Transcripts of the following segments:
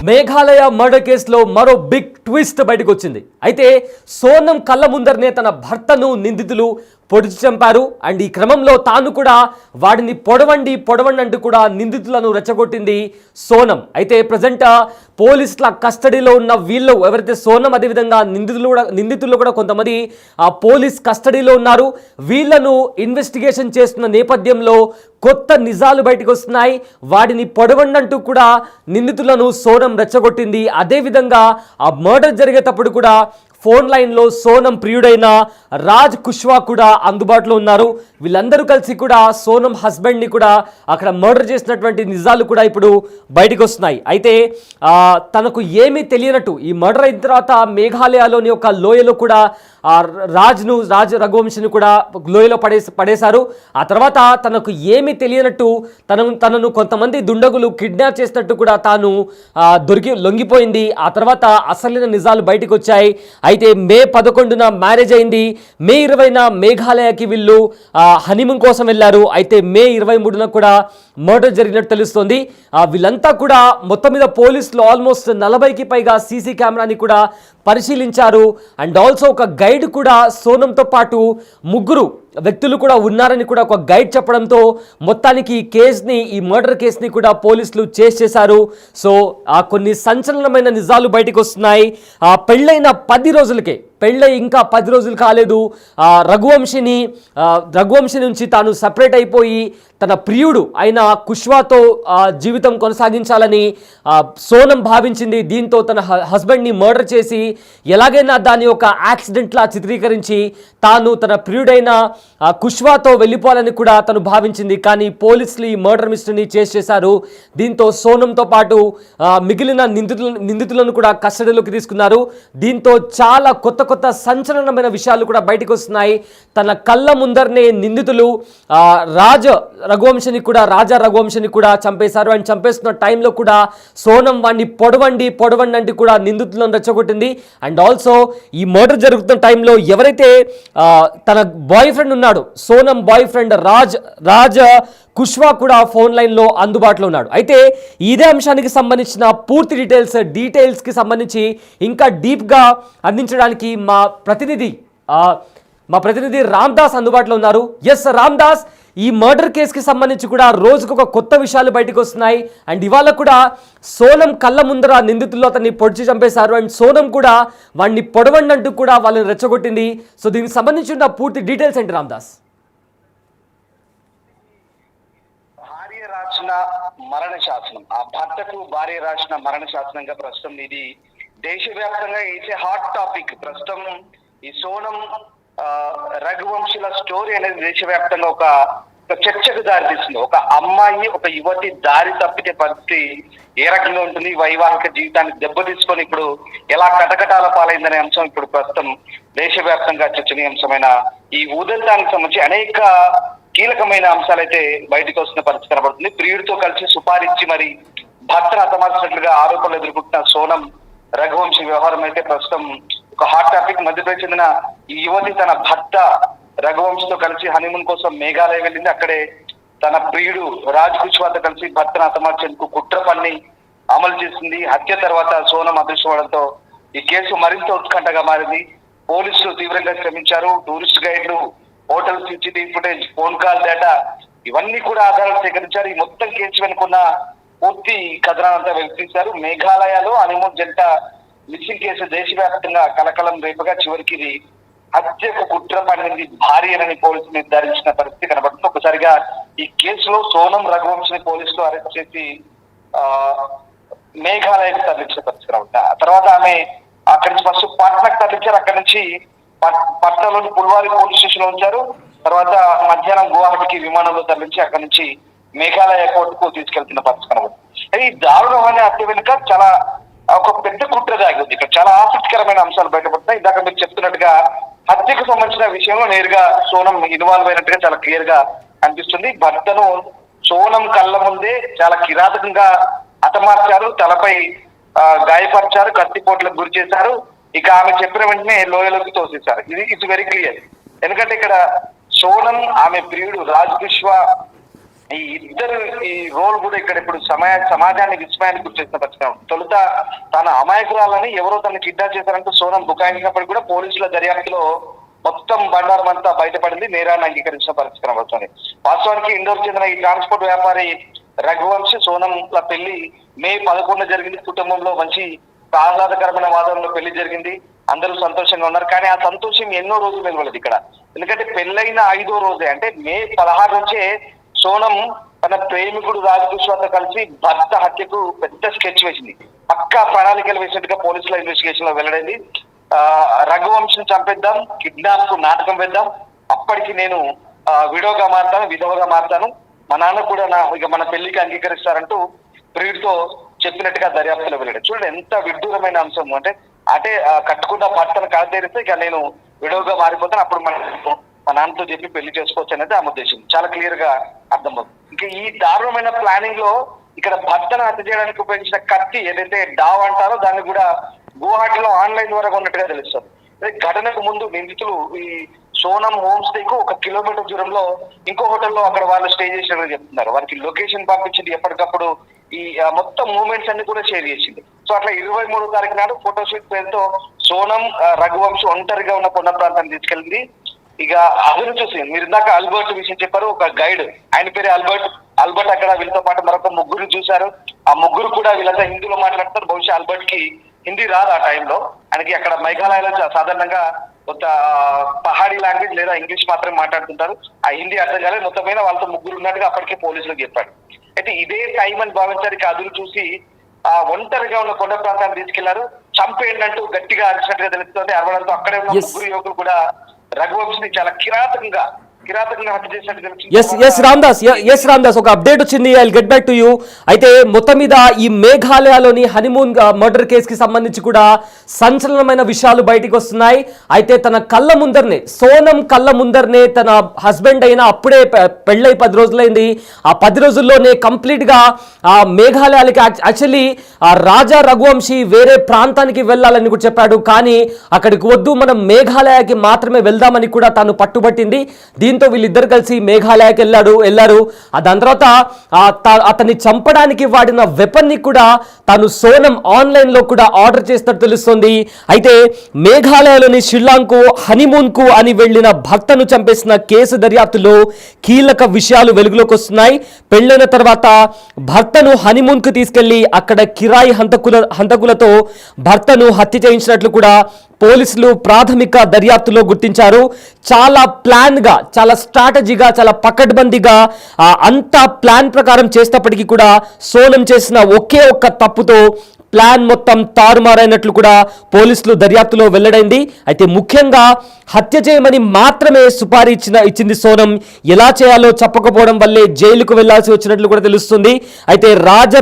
Meghalaya murder కేసులో మరో big twist బయటకు వచ్చింది. అయితే సోనం కళ్ళ ముందరనే తన భర్తను నిందితులు పొడిచి చంపారు. అండ్ ఈ క్రమంలో తాను కూడా వాడిని పొడవండి అంటూ కూడా నిందితులను రెచ్చగొట్టింది సోనం. అయితే ప్రజెంట్ పోలీసుల కస్టడీలో ఉన్న వీళ్ళు ఎవరైతే సోనం, అదేవిధంగా నిందితులు కూడా కొంతమంది పోలీస్ కస్టడీలో ఉన్నారు. వీళ్లను ఇన్వెస్టిగేషన్ చేస్తున్న నేపథ్యంలో కొత్త నిజాలు బయటకు వస్తున్నాయి. వాడిని పొడవండంటూ కూడా నిందితులను సోనం రెచ్చగొట్టింది. అదేవిధంగా ఆ మర్డర్ జరిగేటప్పుడు కూడా ఫోన్ లైన్లో సోనం ప్రియుడైన రాజ్ కుష్వా కూడా అందుబాటులో ఉన్నారు. వీళ్ళందరూ కలిసి కూడా సోనం హస్బెండ్ని కూడా అక్కడ మర్డర్ చేసినటువంటి నిజాలు కూడా ఇప్పుడు బయటకు వస్తున్నాయి. అయితే తనకు ఏమీ తెలియనట్టు ఈ మర్డర్ అయిన తర్వాత మేఘాలయలోని ఒక లోయలో కూడా రాజ్ రఘువంశిని కూడా లోయలో పడేశారు. ఆ తర్వాత తనకు ఏమీ తెలియనట్టు తనను కొంతమంది దుండగులు కిడ్నాప్ చేసినట్టు కూడా తాను లొంగిపోయింది. ఆ తర్వాత అసలైన నిజాలు బయటకు వచ్చాయి. అయితే మే 11న మ్యారేజ్ అయింది. మే 20న మేఘాలయకి వీళ్ళు హనీమూన్ కోసం వెళ్ళారు. అయితే మే 23న కూడా మర్డర్ జరిగినట్టు తెలుస్తోంది. వీళ్ళంతా కూడా మొత్తం మీద పోలీసులు ఆల్మోస్ట్ 40కి పైగా సీసీ కెమెరాని కూడా పరిశీలించారు. అండ్ ఆల్సో ఒక గైడ్ కూడా సోనంతో పాటు ముగ్గురు వ్యక్తులు కూడా ఉన్నారని కూడా ఒక గైడ్ చెప్పడంతో మొత్తానికి ఈ మర్డర్ కేసుని కూడా పోలీసులు చేశారు. సో కొన్ని సంచలనమైన నిజాలు బయటకు వస్తున్నాయి. పెళ్ళైన 10 రోజులకే ఇంకా 10 రోజులు కాలేదు రఘువంశి నుంచి తాను సపరేట్ అయిపోయి తన ప్రియుడు అయిన కుష్వాతో జీవితం కొనసాగించాలని సోనం భావించింది. దీంతో తన హస్బెండ్ని మర్డర్ చేసి ఎలాగైనా దాన్ని ఒక యాక్సిడెంట్లా చిత్రీకరించి తాను తన ప్రియుడైన కుష్వాతో వెళ్ళిపోవాలని కూడా తను భావించింది. కానీ పోలీసులు ఈ మర్డర్ మిస్టరీని చేశారు. దీంతో సోనంతో పాటు మిగిలిన నిందితులను కూడా కస్టడీలోకి తీసుకున్నారు. దీంతో చాలా కొత్త సంచలనమైన విషయాలు కూడా బయటకు వస్తున్నాయి. తన కళ్ళ ముందరనే నిందితులు రాజా రఘువంశిని కూడా చంపేశారు. అండ్ చంపేస్తున్న టైంలో కూడా సోనం వాడిని పొడవండి అంటూ కూడా నిందితులను రెచ్చగొట్టింది. అండ్ ఆల్సో ఈ మర్డర్ జరుగుతున్న టైంలో ఎవరైతే తన బాయ్ ఫ్రెండ్ ఉన్నాడు, సోనం బాయ్ ఫ్రెండ్ రాజ్ కుష్వా కూడా ఫోన్ లైన్లో అందుబాటులో ఉన్నాడు. అయితే ఇదే అంశానికి సంబంధించిన పూర్తి డీటెయిల్స్కి సంబంధించి ఇంకా డీప్గా అందించడానికి మా ప్రతినిధి రామ్దాస్ అందుబాటులో ఉన్నారు. ఎస్ రామ్దాస్, ఈ మర్డర్ కేసుకి సంబంధించి కూడా రోజుకు ఒక కొత్త విషయాలు బయటకు వస్తున్నాయి. అండ్ ఇవాళ కూడా సోనం కళ్ళ ముందర నిందితుల్లో అతన్ని పొడిచి చంపేశారు. అండ్ సోనం కూడా వాడిని పొడవండి అంటూ కూడా వాళ్ళని రెచ్చగొట్టింది. సో దీనికి సంబంధించిన పూర్తి డీటెయిల్స్ ఏంటి రామ్దాస్? మరణ శాసనం, ఆ భర్తకు భార్య రాసిన మరణ శాసనంగా ప్రస్తుతం ఇది దేశవ్యాప్తంగా ఇట్స్ హాట్ టాపిక్. ప్రస్తుతం ఈ సోనం రఘువంశుల స్టోరీ అనేది దేశవ్యాప్తంగా ఒక చర్చకు దారితీస్తుంది. ఒక అమ్మాయి, ఒక యువతి దారి తప్పితే పరిస్థితి ఏ రకంగా ఉంటుంది, వైవాహిక జీవితాన్ని దెబ్బతీసుకొని ఇప్పుడు ఎలా కటకటాల పాలైందనే అంశం ఇప్పుడు ప్రస్తుతం దేశవ్యాప్తంగా చర్చనీయాంశమైన ఈ ఉదంతానికి సంబంధించి అనేక కీలకమైన అంశాలైతే బయటకు వస్తున్న పరిస్థితి కనబడుతుంది. ప్రియుడితో కలిసి సుపారిచ్చి మరి భర్తను హతమార్చినట్లుగా ఆరోపణలు ఎదుర్కొంటున్న సోనం రఘువంశి వ్యవహారం అయితే ప్రస్తుతం ఒక హాట్ టాపిక్. మధ్యప్రదేశ్ చెందిన ఈ యువతి తన భర్త రఘువంశితో కలిసి హనీమూన్ కోసం మేఘాలయ వెళ్ళింది. అక్కడే తన ప్రియుడు రాజ్ కుష్వాతో కలిసి భర్తను హతమార్చేందుకు కుట్ర పన్ని అమలు చేసింది. హత్య తర్వాత సోనం అదృశ్యమవడంతో ఈ కేసు మరింత ఉత్కంఠగా మారింది. పోలీసులు తీవ్రంగా శ్రమించారు. టూరిస్ట్ గైడ్లు, hotel CCTV footage, phone call data ఇవన్నీ కూడా ఆధారాలు సేకరించారు. ఈ మొత్తం కేసు వెనుకున్న పూర్తి కథనాలంతా వెలికించారు. మేఘాలయలో హనీమూన్ జంట మిస్సింగ్ కేసు దేశవ్యాప్తంగా కలకలం రేపగా చివరికి ఇది హత్యకు కుట్ర పడింది భార్యనని పోలీసులు నిర్ధారించిన పరిస్థితి కనబడుతుంది. ఒకసారిగా ఈ కేసులో సోనం రఘువంశిని పోలీసులు అరెస్ట్ చేసి మేఘాలయకు తరలించిన పరిస్థితి కనబడుతుంది. ఆ తర్వాత ఆమె అక్కడి నుంచి ఫస్ట్ పాట్నాకు తరలించారు. అక్కడి నుంచి పట్నాలోని పుల్వారి పోలీస్ స్టేషన్ లో ఉంచారు. తర్వాత మధ్యాహ్నం గువాహటికి విమానంలో తరలించి అక్కడి నుంచి మేఘాలయ కోర్టుకు తీసుకెళ్తున్న పరిస్థితి కనబడుతుంది. ఈ దారుణమైన హత్య వెనుక చాలా ఒక పెద్ద కుట్ర దాగింది. ఇక్కడ చాలా ఆసక్తికరమైన అంశాలు బయటపడుతున్నాయి. ఇందాక మీరు చెప్తున్నట్టుగా హత్యకు సంబంధించిన విషయంలో నేరుగా సోనం ఇన్వాల్వ్ అయినట్టుగా చాలా క్లియర్ గా అనిపిస్తుంది. భర్తను సోనం కళ్ళ ముందే చాలా కిరాతకంగా హతమార్చారు, తలపై గాయపరిచారు, కత్తిపోట్లకు గురి చేశారు. ఇక ఆమె చెప్పిన వెంటనే లోయలోకి తోసేశారు. ఇది ఇట్స్ వెరీ క్లియర్. ఎందుకంటే ఇక్కడ సోనం, ఆమె ప్రియుడు రాజ్ కుష్వా ఈ ఇద్దరు ఈ రోల్ కూడా ఇక్కడ ఇప్పుడు సమాజాన్ని విస్మయానికి గురి చేసిన పరిస్థితి. తొలుత తన అమాయకురాలని ఎవరో తనని కిడ్నాప్ చేశారంటూ సోనం బుకాయించినప్పుడు కూడా పోలీసుల దర్యాప్తులో మొత్తం బండారం అంతా బయటపడింది, నేరాన్ని అంగీకరించిన పరిస్థితి కనబడుతుంది. వాస్తవానికి ఇండోర్ చెందిన ఈ ట్రాన్స్పోర్ట్ వ్యాపారి రఘువంశ్ సోనంల పెళ్లి మే 11 జరిగింది. కుటుంబంలో మంచి ఆహ్లాదకరమైన వాతావరణంలో పెళ్లి జరిగింది, అందరూ సంతోషంగా ఉన్నారు. కానీ ఆ సంతోషం ఎన్నో రోజులు నిలవలేదు ఇక్కడ. ఎందుకంటే పెళ్ళైన 5వ రోజే అంటే మే 16 నుంచే సోనం తన ప్రేమికుడు రాజకుష్వాతో కలిసి భర్త హత్యకు పెద్ద స్కెచ్ వేసింది. పక్కా ప్రణాళికలు వేసినట్టుగా పోలీసుల ఇన్వెస్టిగేషన్ లో వెల్లడైంది. రఘువంశం చంపేద్దాం, కిడ్నాప్ కు నాటకం వేద్దాం, అప్పటికి నేను విడోగా మారుతాను, విధవగా మారుతాను, మా నాన్న కూడా ఇక మన పెళ్లికి అంగీకరిస్తారంటూ ప్రియుడితో చెప్పినట్టుగా దర్యాప్తులో వెళ్ళాడు. చూడండి ఎంత విడ్డూరమైన అంశం అంటే కట్టుకున్న భర్తను కడతేరిస్తే ఇక నేను విడోగా మారిపోతాను, అప్పుడు మా నాన్నతో చెప్పి పెళ్లి చేసుకోవచ్చు అనేది ఆమె ఉద్దేశం. చాలా క్లియర్ గా అర్థమవుతుంది. ఇంకా ఈ దారుణమైన ప్లానింగ్ లో ఇక్కడ భర్తను హత్య చేయడానికి ఉపయోగించిన కత్తి ఏదైతే డావ్ అంటారో దాన్ని కూడా గువాహటిలో ఆన్లైన్ ద్వారా ఉన్నట్టుగా తెలుస్తుంది. ఘటనకు ముందు నిందితులు ఈ సోనం హోమ్ స్టే కు 1 కిలోమీటర్ దూరంలో ఇంకో హోటల్లో అక్కడ వాళ్ళు స్టే చేసినట్టు చెప్తున్నారు. వారికి లొకేషన్ పంపించింది, ఎప్పటికప్పుడు ఈ మొత్తం మూవ్మెంట్స్ అన్ని కూడా షేర్ చేసింది. సో అట్లా 23వ తారీఖు నాడు ఫోటోషూట్ పేరుతో సోనం రఘువంశ్ ఒంటరిగా ఉన్న కొండ ప్రాంతాన్ని తీసుకెళ్ళింది. ఇక అదును చూసి మీరు ఇందాక అల్బర్ట్ విషయం చెప్పారు, ఒక గైడ్ ఆయన పేరు అల్బర్ట్ అక్కడ వీళ్ళతో పాటు మరొక 3 చూశారు. ఆ 3 కూడా వీళ్ళంతా హిందీలో మాట్లాడతారు. బహుశా అల్బర్ట్ కి హిందీ రాదు ఆ టైంలో. ఆయనకి అక్కడ మేఘాలయలో సాధారణంగా కొంత పహాడీ లాంగ్వేజ్ లేదా ఇంగ్లీష్ మాత్రమే మాట్లాడుతుంటారు. ఆ హిందీ అర్థం కాలేదు. మొత్తం మీద వాళ్ళతో 3 ఉన్నట్టుగా అప్పటికే పోలీసులకు చెప్పాడు. అయితే ఇదే టైం అని భావించారు. అదును చూసి ఆ ఒంటరిగా ఉన్న కొండ ప్రాంతాన్ని తీసుకెళ్లారు. చంపేయండి అంటూ గట్టిగా అరిచినట్టుగా తెలుస్తుంది. అరవడంతో అక్కడే ఉన్న 3 యువకులు కూడా రఘువంశిని చాలా కిరాతకంగా హత్య చేసినట్టు ఎస్ రామ్దాస్ ఒక అప్డేట్ వచ్చింది. I get back to you. అయితే మొత్తం మీద ఈ మేఘాలయలోని హనీమూన్ మర్డర్ కేసుకి సంబంధించి కూడా సంచలనమైన విషయాలు బయటికి వస్తున్నాయి. అయితే తన కళ్ళ ముందరనే తన హస్బెండ్ అయినా అప్పుడే పెళ్ళై 10 రోజులైంది. ఆ 10 రోజుల్లోనే కంప్లీట్ గా ఆ మేఘాలయాలకి యాక్చువల్లీ ఆ రాజా రఘువంశీ వేరే ప్రాంతానికి వెళ్ళాలని కూడా చెప్పాడు. కానీ అక్కడికి వద్దు, మనం మేఘాలయకి మాత్రమే వెళ్దామని కూడా తాను పట్టుబట్టింది. దీంతో వీళ్ళిద్దరు కలిసి మేఘాలయకి వెళ్ళారు. దాని తర్వాత అతన్ని చంపడానికి వాడిన వెపన్ ని కూడా తాను సోనం ఆన్లైన్ లో కూడా ఆర్డర్ చేసినట్టు తెలుస్తుంది. అయితే మేఘాలయలోని షిల్లాంగ్ కు హనీమూన్ కు అని వెళ్లిన భర్తను చంపేసిన కేసు దర్యాప్తులో కీలక విషయాలు వెలుగులోకి వస్తున్నాయి. పెళ్లైన తర్వాత భర్తను హనీమూన్ కు తీసుకెళ్లి అక్కడ కిరాయి హంతకులతో భర్తను హత్య చేయించినట్లు కూడా పోలీసులు ప్రాథమిక దర్యాప్తులో గుర్తించారు. చాలా ప్లాన్ గా, చాలా స్ట్రాటజీగా, చాలా పకడ్బందీగా అంత ప్లాన్ ప్రకారం చేసినప్పటికీ కూడా సోనం చేసిన ఒకే ఒక్క తప్పుతో ప్లాన్ మొత్తం తారుమారైనట్లు కూడా పోలీసులు దర్యాప్తులో వెల్లడైంది. అయితే ముఖ్యంగా హత్య చేయమని మాత్రమే సుపారీ ఇచ్చింది సోనం. ఎలా చేయాలో చెప్పకపోవడం వల్లే జైలుకు వెళ్లాల్సి వచ్చినట్లు కూడా తెలుస్తుంది. అయితే రాజా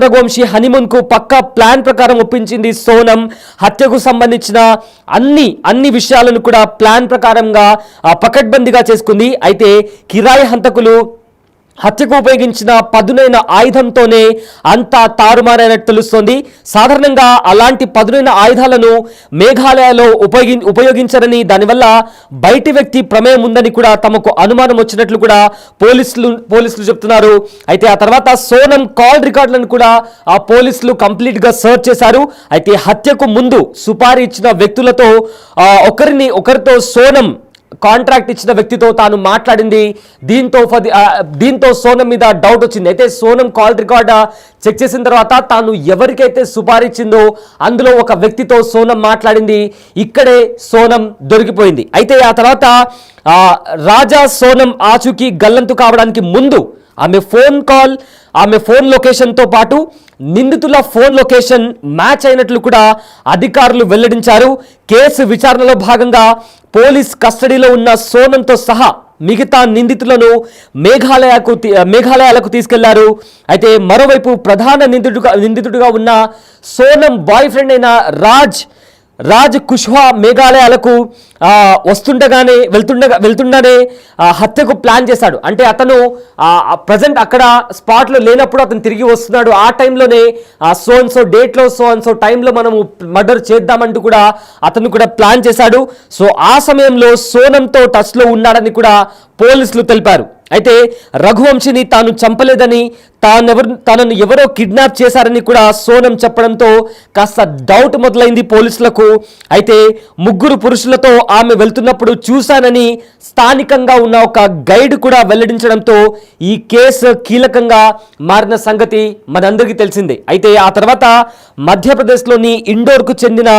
రఘువంశీ హనీమూన్ కు పక్కా ప్లాన్ ప్రకారం ఒప్పించింది సోనం. హత్యకు సంబంధించిన అన్ని విషయాలను కూడా ప్లాన్ ప్రకారంగా పకడ్బందీగా చేసుకుంది. అయితే కిరాయి హంతకులు హత్యకు ఉపయోగించిన పదునైన ఆయుధంతోనే అంతా తారుమారైనట్టు తెలుస్తోంది. సాధారణంగా అలాంటి పదునైన ఆయుధాలను మేఘాలయలో ఉపయోగించరని, దానివల్ల బయటి వ్యక్తి ప్రమేయం ఉందని కూడా తమకు అనుమానం వచ్చినట్లు కూడా పోలీసులు చెప్తున్నారు. అయితే ఆ తర్వాత సోనం కాల్ రికార్డులను కూడా ఆ పోలీసులు కంప్లీట్ గా సర్చ్ చేశారు. అయితే హత్యకు ముందు సుపారీ ఇచ్చిన వ్యక్తులతో ఒకరితో సోనం కాంట్రాక్ట్ ఇచ్చిన వ్యక్తితో తాను మాట్లాడింది. దీంతో సోనం మీద డౌట్ వచ్చింది. అయితే సోనం కాల్ రికార్డ్ చెక్ చేసిన తర్వాత తాను ఎవరికైతే సుపారీ ఇచ్చిందో అందులో ఒక వ్యక్తితో సోనం మాట్లాడింది. ఇక్కడే సోనం దొరికిపోయింది. అయితే ఆ తర్వాత రాజా సోనం ఆచూకీ గల్లంతు కావడానికి ముందు ఆమె ఫోన్ లొకేషన్తో పాటు నిందితుల ఫోన్ లొకేషన్ మ్యాచ్ అయినట్లు కూడా అధికారులు వెల్లడించారు. కేసు విచారణలో భాగంగా పోలీస్ కస్టడీలో ఉన్న సోనంతో సహా మిగతా నిందితులను మేఘాలయాలకు తీసుకెళ్లారు. అయితే మరోవైపు ప్రధాన నిందితుడిగా ఉన్న సోనం బాయ్ ఫ్రెండ్ అయిన రాజ్ కుష్వా మేఘాలయాలకు వెళ్తుండగానే హత్యకు ప్లాన్ చేశాడు. అంటే అతను ప్రజెంట్ అక్కడ స్పాట్లో లేనప్పుడు అతను తిరిగి వస్తున్నాడు. ఆ టైంలోనే సో డేట్లో టైంలో మనము మర్డర్ చేద్దామంటూ కూడా అతను కూడా ప్లాన్ చేశాడు. సో ఆ సమయంలో సోనంతో టచ్లో ఉన్నాడని కూడా పోలీసులు తెలిపారు. అయితే రఘువంశిని తాను చంపలేదని తనను ఎవరో కిడ్నాప్ చేశారని కూడా సోనం చెప్పడంతో కాస్త డౌట్ మొదలైంది పోలీసులకు. అయితే ముగ్గురు పురుషులతో ఆమె వెళ్తున్నప్పుడు చూశానని స్థానికంగా ఉన్న ఒక గైడ్ కూడా వెల్లడించడంతో ఈ కేసు కీలకంగా మారిన సంగతి మనందరికీ తెలిసిందే. అయితే ఆ తర్వాత మధ్యప్రదేశ్లోని ఇండోర్కు చెందిన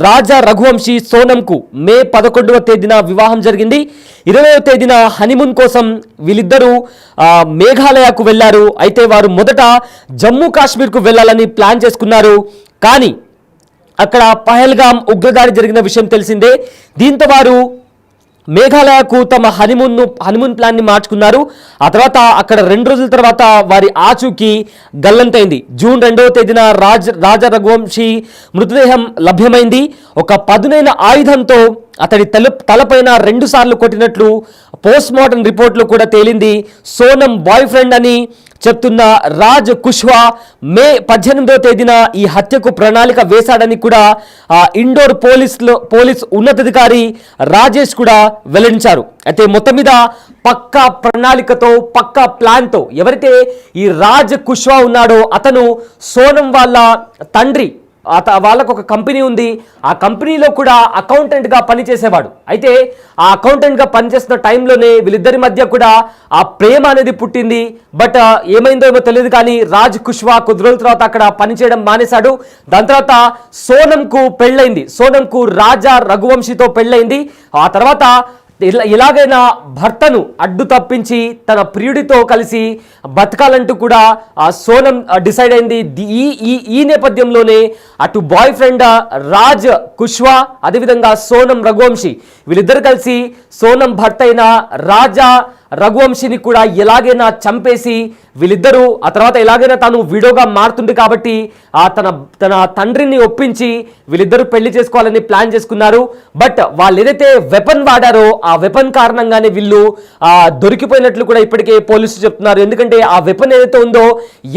రాజా రఘువంశీ సోనంకు మే 11వ తేదీన వివాహం జరిగింది. 20వ తేదీన హనీమూన్ కోసం వీళ్ళిద్దరూ మేఘాలయకు వెళ్ళారు. అయితే వారు మొదట జమ్మూ కాశ్మీర్కు వెళ్ళాలని ప్లాన్ చేసుకున్నారు. కానీ అక్కడ పహల్గామ్ ఉగ్రదాడి జరిగిన విషయం తెలిసిందే. దీంతో వారు మేఘాలయకు తమ హనీమూన్ ప్లాన్ని మార్చుకున్నారు. ఆ తర్వాత అక్కడ 2 రోజుల తర్వాత వారి ఆచూకీ గల్లంతైంది. జూన్ 2వ తేదీన రాజా రఘువంశీ మృతదేహం లభ్యమైంది. ఒక పదునైన ఆయుధంతో అతడి తలపైన 2 సార్లు కొట్టినట్లు పోస్ట్ మార్టం రిపోర్ట్లో కూడా తేలింది. సోనం బాయ్ ఫ్రెండ్ అని చెప్తున్న రాజ్ కుష్వా మే 18వ తేదీన ఈ హత్యకు ప్రణాళిక వేశాడని కూడా ఇండోర్ పోలీస్ ఉన్నతాధికారి రాజేష్ కూడా వెల్లడించారు. అయితే మొత్తం మీద పక్కా ప్రణాళికతో పక్కా ప్లాన్తో ఎవరైతే ఈ రాజ్ కుష్వా ఉన్నాడో అతను సోనం వాళ్ళ తండ్రి, వాళ్ళకు ఒక కంపెనీ ఉంది. ఆ కంపెనీలో కూడా అకౌంటెంట్గా పనిచేసేవాడు. అయితే ఆ అకౌంటెంట్గా పనిచేస్తున్న టైంలోనే వీళ్ళిద్దరి మధ్య కూడా ఆ ప్రేమ అనేది పుట్టింది. బట్ ఏమైందో ఏమో తెలియదు కానీ రాజ్ కుష్వా కొద్ది రోజుల తర్వాత అక్కడ పనిచేయడం మానేశాడు. దాని తర్వాత సోనంకు పెళ్ళైంది. సోనంకు రాజా రఘువంశీతో పెళ్ళైంది. ఆ తర్వాత ఎలాగైనా భర్తను అడ్డు తప్పించి తన ప్రియుడితో కలిసి బతకాలంటూ కూడా సోనం డిసైడ్ అయింది. ఈ నేపథ్యంలోనే అటు బాయ్ ఫ్రెండ్ రాజ్ కుష్వా అదేవిధంగా సోనం రఘువంశీ వీళ్ళిద్దరు కలిసి సోనం భర్త అయిన రాజా రఘువంశీని కూడా ఎలాగైనా చంపేసి వీళ్ళిద్దరూ ఆ తర్వాత ఎలాగైనా తాను విడోగా మారుతుంది కాబట్టి తన తండ్రిని ఒప్పించి వీళ్ళిద్దరూ పెళ్లి చేసుకోవాలని ప్లాన్ చేసుకున్నారు. బట్ వాళ్ళు ఏదైతే వెపన్ వాడారో ఆ వెపన్ కారణంగానే వీళ్ళు దొరికిపోయినట్లు కూడా ఇప్పటికే పోలీసులు చెప్తున్నారు. ఎందుకంటే ఆ వెపన్ ఏదైతే ఉందో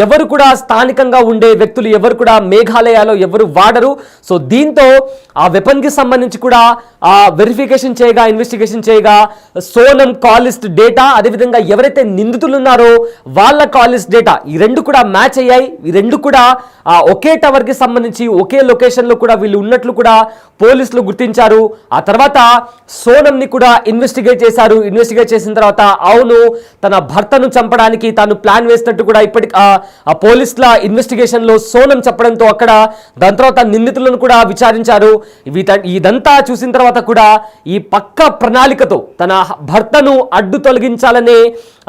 ఎవరు కూడా స్థానికంగా ఉండే వ్యక్తులు ఎవరు కూడా మేఘాలయలో ఎవరు వాడరు. సో దీంతో ఆ వెపన్ కి సంబంధించి కూడా వెరిఫికేషన్ చేయగా ఇన్వెస్టిగేషన్ చేయగా సోనం కాల్ లిస్ట్ డేటా అదేవిధంగా ఎవరైతే నిందితులు ఉన్నారో వాళ్ళ కాల్ లిస్ట్ డేటా ఈ 2 కూడా మ్యాచ్ అయ్యాయి. ఈ 2 కూడా ఒకే టవర్ కి సంబంధించి ఒకే లొకేషన్ లో కూడా వీళ్ళు ఉన్నట్లు కూడా పోలీసులు గుర్తించారు. ఆ తర్వాత సోనంని కూడా ఇన్వెస్టిగేట్ చేశారు. ఇన్వెస్టిగేట్ చేసిన తర్వాత అవును తన భర్తను చంపడానికి తాను ప్లాన్ వేసినట్టు కూడా ఇప్పటికి ఆ పోలీసుల ఇన్వెస్టిగేషన్ లో సోనం చెప్పడంతో అక్కడ దాని తర్వాత నిందితులను కూడా విచారించారు. ఇదంతా చూసిన తర్వాత కూడా ఈ పక్క ప్రణాళికతో తన భర్తను అడ్డు తొలగించాలనే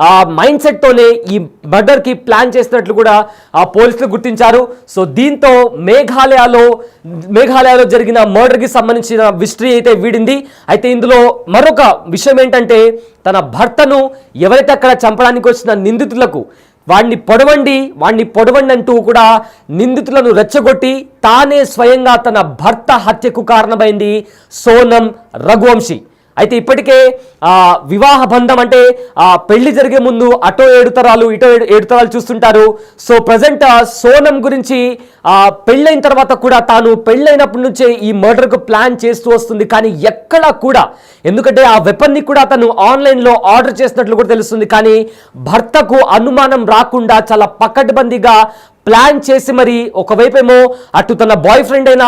ఆ మైండ్ సెట్ తోనే ఈ మర్డర్ కి ప్లాన్ చేసినట్లు కూడా ఆ పోలీసులు గుర్తించారు. సో దీంతో మేఘాలయలో జరిగిన మర్డర్ కి సంబంధించిన మిస్టరీ అయితే వీడింది. అయితే ఇందులో మరొక విషయం ఏంటంటే తన భర్తను ఎవరైతే అక్కడ చంపడానికి వచ్చిన నిందితులకు వాడిని పొడవండి అంటూ కూడా నిందితులను రెచ్చగొట్టి తానే స్వయంగా తన భర్త హత్యకు కారణమైంది సోనం రఘువంశీ. అయితే ఇప్పటికే వివాహ బంధం అంటే పెళ్లి జరిగే ముందు అటో 7 తరాలు ఇటో 7 తరాలు చూస్తుంటారు. సో ప్రజెంట్ సోనం గురించి పెళ్ళైన తర్వాత కూడా తాను పెళ్ళైనప్పటి నుంచే ఈ మర్డర్కు ప్లాన్ చేస్తూ వస్తుంది. కానీ ఎక్కడా కూడా ఎందుకంటే ఆ వెపన్ని కూడా తను ఆన్లైన్లో ఆర్డర్ చేసినట్లు కూడా తెలుస్తుంది. కానీ భర్తకు అనుమానం రాకుండా చాలా పకడ్బందీగా ప్లాన్ చేసి మరి ఒకవైపేమో అటు తన బాయ్ ఫ్రెండ్ అయిన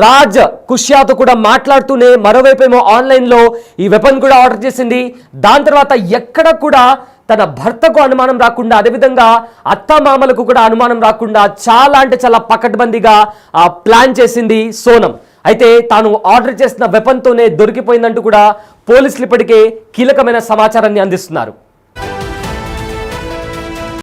రాజ్ కుష్యాతో కూడా మాట్లాడుతూనే మరోవైపేమో ఆన్లైన్లో ఈ వెపన్ కూడా ఆర్డర్ చేసింది. దాని తర్వాత ఎక్కడ కూడా తన భర్తకు అనుమానం రాకుండా అదేవిధంగా అత్తమామలకు కూడా అనుమానం రాకుండా చాలా అంటే చాలా పకడ్బందీగా ప్లాన్ చేసింది సోనం. అయితే తాను ఆర్డర్ చేసిన వెపన్తోనే దొరికిపోయిందంటూ కూడా పోలీసులు ఇప్పటికే కీలకమైన సమాచారాన్ని అందిస్తున్నారు.